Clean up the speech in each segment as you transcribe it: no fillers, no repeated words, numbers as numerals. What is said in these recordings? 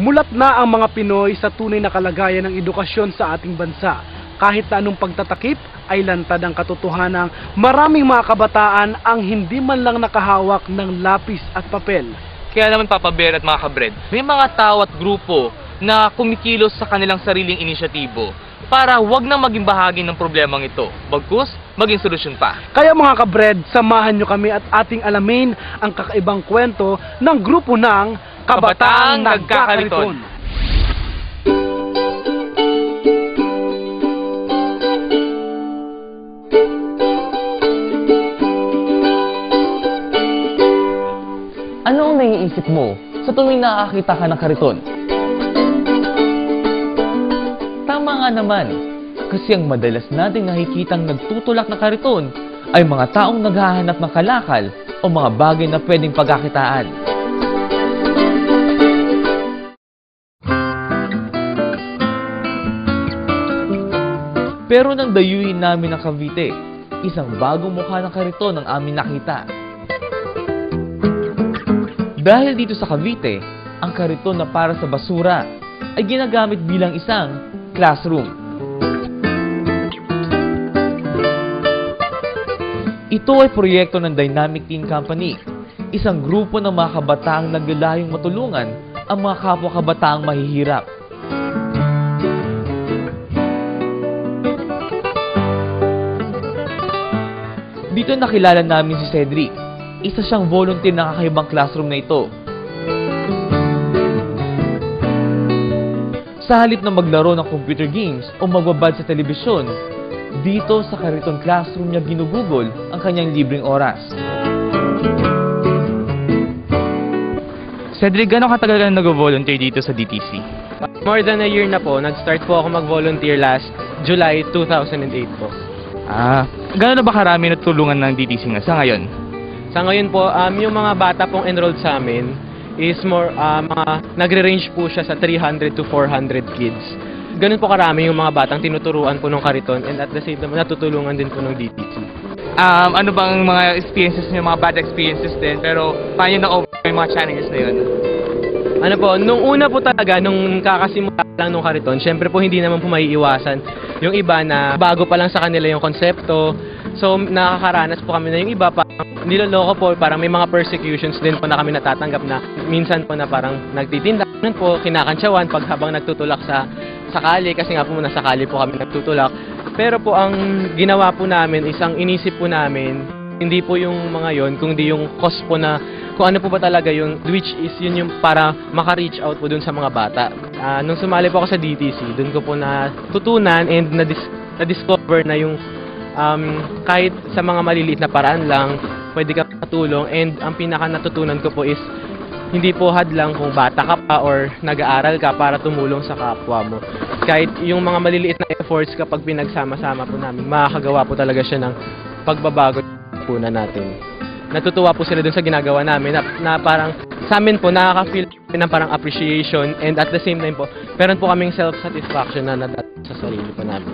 Mulat na ang mga Pinoy sa tunay na kalagayan ng edukasyon sa ating bansa. Kahit na anong pagtatakip ay lantad ang katotohanang maraming mga kabataan ang hindi man lang nakahawak ng lapis at papel. Kaya naman Papa Bear at mga kabred, may mga tao at grupo na kumikilos sa kanilang sariling inisyatibo para wag na maging bahagi ng problemang ito, bagkus maging solusyon pa. Kaya mga kabred, samahan nyo kami at ating alamin ang kakaibang kwento ng grupo ng Kabataang Nagkakariton. Ano ang naiisip mo sa tuwing nakakita ka ng kariton? Tama nga naman, kasi ang madalas nating nakikitang nagtutulak na kariton ay mga taong naghahanap ng kalakal o mga bagay na pwedeng pagkakitaan. Pero nang dayuhin namin ang Cavite, isang bagong mukha ng kariton ang amin nakita. Dahil dito sa Cavite, ang kariton na para sa basura ay ginagamit bilang isang classroom. Ito ay proyekto ng Dynamic Teen Company, isang grupo ng mga kabataang naglalayong matulungan ang mga kapwa-kabataang mahihirap. Dito nakilala namin si Cedric. Isa siyang volunteer na kakaibang classroom na ito. Sa halip na maglaro ng computer games o magbabad sa telebisyon, dito sa kariton classroom niya ginugugol ang kanyang libreng oras. Cedric, gano'ng katagal ka na nag-volunteer dito sa DTC? More than a year na po. Nag-start po ako mag-volunteer last July 2008 po. Gano'n na ba karami na tulungan ng DTC nga sa ngayon? Sa ngayon po, yung mga bata pong enrolled sa amin is more, nagre-range po siya sa 300 to 400 kids. Ganun po karami yung mga batang tinuturuan po ng kariton and at the same time natutulungan din po ng DTC. Ano bang mga experiences niyo, mga bad experiences din, pero paano na-over yung mga challenges na yun? Ano po, nung una po talaga, nung kakasimula lang nung kariton, syempre po hindi naman po maiiwasan yung iba na bago pa lang sa kanila yung konsepto. So nakakaranas po kami na yung iba parang niloloko po, parang may mga persecutions din po na kami natatanggap na minsan po na parang nagtitinda. Ganun po, kinakantsawan pag habang nagtutulak sa sakali, kasi nga po nasa sakali po kami nagtutulak. Pero po ang ginawa po namin, isang inisip po namin, hindi po yung mga yon, kundi yung cause po na kung ano po ba talaga yung, which is yun yung para maka-reach out po dun sa mga bata. Nung sumali po ako sa DTC, dun ko po natutunan and na-discover na yung kahit sa mga maliliit na paraan lang, pwede ka patulong, and ang pinaka natutunan ko po is hindi po hadlang kung bata ka pa or nag-aaral ka para tumulong sa kapwa mo. Kahit yung mga maliliit na efforts kapag pinagsama-sama po namin, makakagawa po talaga siya ng pagbabago po na natin. Natutuwa po sila dun sa ginagawa namin na parang sa amin po nakaka-feel ng parang appreciation and at the same time po, meron po kaming self-satisfaction na sa sarili po namin.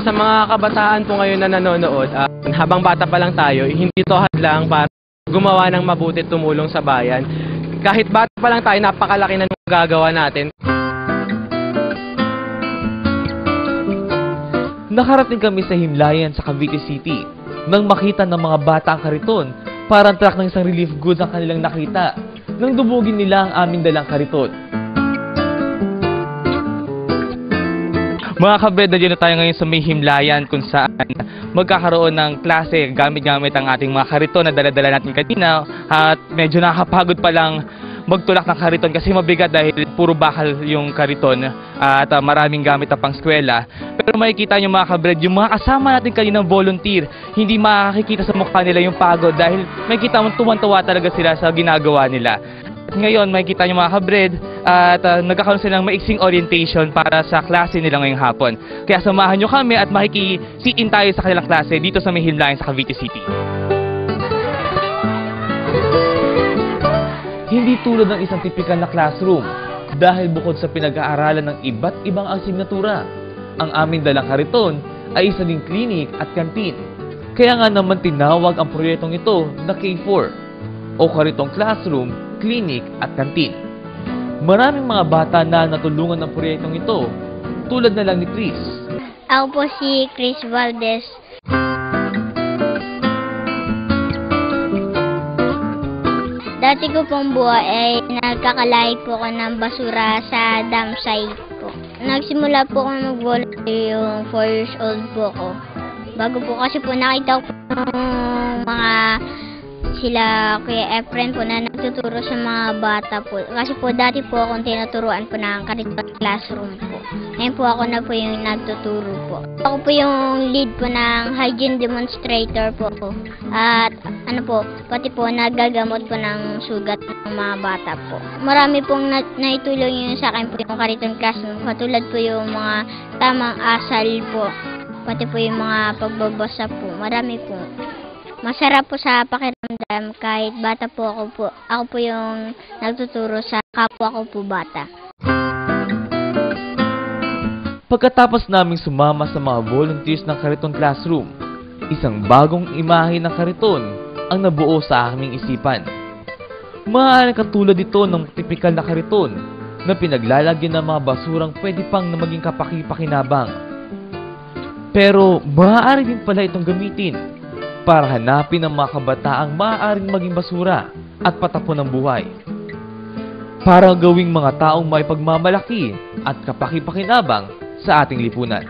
Sa mga kabataan po ngayon na nanonood, habang bata pa lang tayo, hindi to hadlang para gumawa ng mabuti, tumulong sa bayan. Kahit bata pa lang tayo, napakalaki na nung gagawa natin. Nakarating kami sa Himlayan sa Cavite City nang makita ng mga bata ang kariton, parang truck ng isang relief goods ang kanilang nakita nang dubugin nila ang aming dalang kariton. Mga kabred, na tayo ngayon sa may Himlayan kung saan magkakaroon ng klase gamit-gamit ang ating mga kariton na dala-dala natin kanina, at medyo nakakapagod pa lang magtulak ng kariton kasi mabigat dahil puro bakal yung kariton at maraming gamit na pang eskwela. Pero makikita nyo mga kabred, yung mga kasama natin kaninang volunteer, hindi makikita sa mukha nila yung pagod dahil makikita mo tuwan-tuwa talaga sila sa ginagawa nila. At ngayon makikita nyo mga kabred at nagkakaroon silang maiksing orientation para sa klase nila ngayong hapon. Kaya samahan nyo kami at makikisitin tayo sa kanilang klase dito sa may Himlayan sa Cavite City. Hindi tulad ng isang tipikal na classroom dahil bukod sa pinag-aaralan ng iba't ibang asignatura, ang aming dalang kariton ay isa ding clinic at kantin. Kaya nga naman tinawag ang proyektong ito na K4 o Karitong Classroom, Clinic at Kantin. Maraming mga bata na natulungan ng proyektong ito, tulad na lang ni Chris. Ako po si Chris Valdez. Dati ko pong buhay ay nagkakalay po ako ng basura sa dam site po. Nagsimula po ako mag-volunteer yung 4 years old po ako. Bago po kasi po nakita ko po yung mga sila Kuya Efren po na nagtuturo sa mga bata po. Kasi po dati po akong tinuturuan po ng Cariton Classroom po. Ngayon po ako na po yung nagtuturo po. Ako po yung lead po ng hygiene demonstrator po. At ano po, pati po nagagamot po ng sugat ng mga bata po. Marami pong naitulong yung sa akin po yung Cariton Classroom. Katulad po yung mga tamang asal po. Pati po yung mga pagbabasa po. Marami po. Masarap po sa pakiramdam kahit bata po ako po yung nagtuturo sa kapwa ko po bata. Pagkatapos naming sumama sa mga volunteers ng Cariton Classroom, isang bagong imahe ng Cariton ang nabuo sa aming isipan. Maaaring katulad ito ng tipikal na Cariton na pinaglalagyan ng mga basurang pwede pang na maging kapaki-pakinabang. Pero maaari din pala itong gamitin para hanapin ang mga kabataang maaaring maging basura at patapon ng buhay. Para gawing mga taong may pagmamalaki at kapaki-pakinabang sa ating lipunan.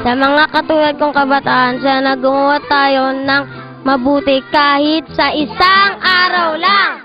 Sa mga katulad kong kabataan, sana gumawa tayo ng mabuti kahit sa isang araw lang.